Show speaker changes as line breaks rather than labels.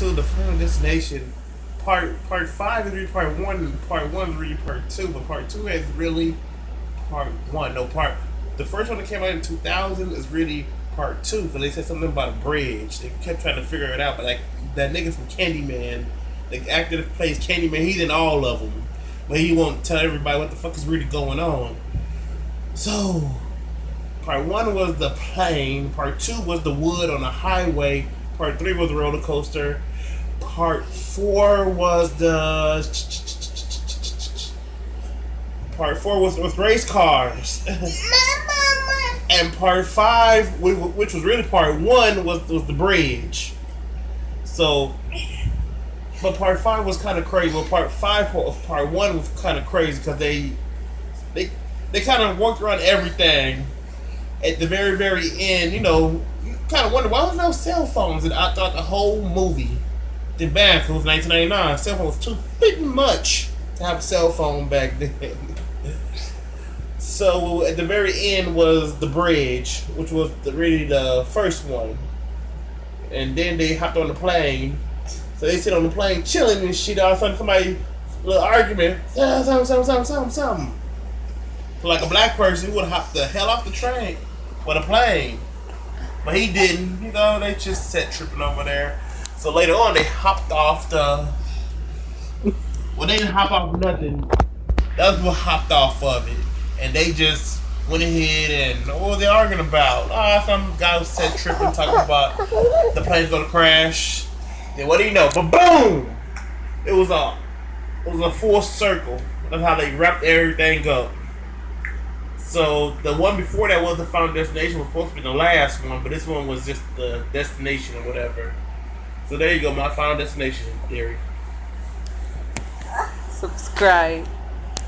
2, the Final Destination. Part 5 is really part 1, and part 1 is really part 2, but part 2 is really part 1. No, the first one that came out in 2000 is really part 2, because they said something about a bridge. They kept trying to figure it out, but like that nigga from Candyman, the actor that plays Candyman, he's in all of them, but he won't tell everybody what the fuck is really going on. So, part 1 was the plane, part 2 was the wood on the highway, part 3 was the roller coaster, part 4 was the with race cars. And part 5, which was really part 1, was the bridge. So, but part 5 was kind of crazy. Well, part 1 was kind of crazy because they kind of worked around everything. At the very end, you kind of wonder why was no cell phones throughout the whole movie. Then bam, it was 1999. Cell phone was too much to have a cell phone back then. So at the very end was the bridge, which was really the first one. And then they hopped on the plane. So they sit on the plane chilling and shit. All of a sudden somebody, little argument, something. For like a black person, he would have hopped the hell off the train with a plane. But he didn't. They just sat tripping over there. So later on, they hopped off the... Well, they didn't hop off nothing. That was what hopped off of it. And they just went ahead and... What were they arguing about? Some guy was sat tripping, talking about the plane's gonna crash. Then what do you know? But boom! It was a full circle. That's how they wrapped everything up. So the one before that was the Final Destination, was supposed to be the last one, but this one was just the destination or whatever. So there you go, my Final Destination theory.
Subscribe.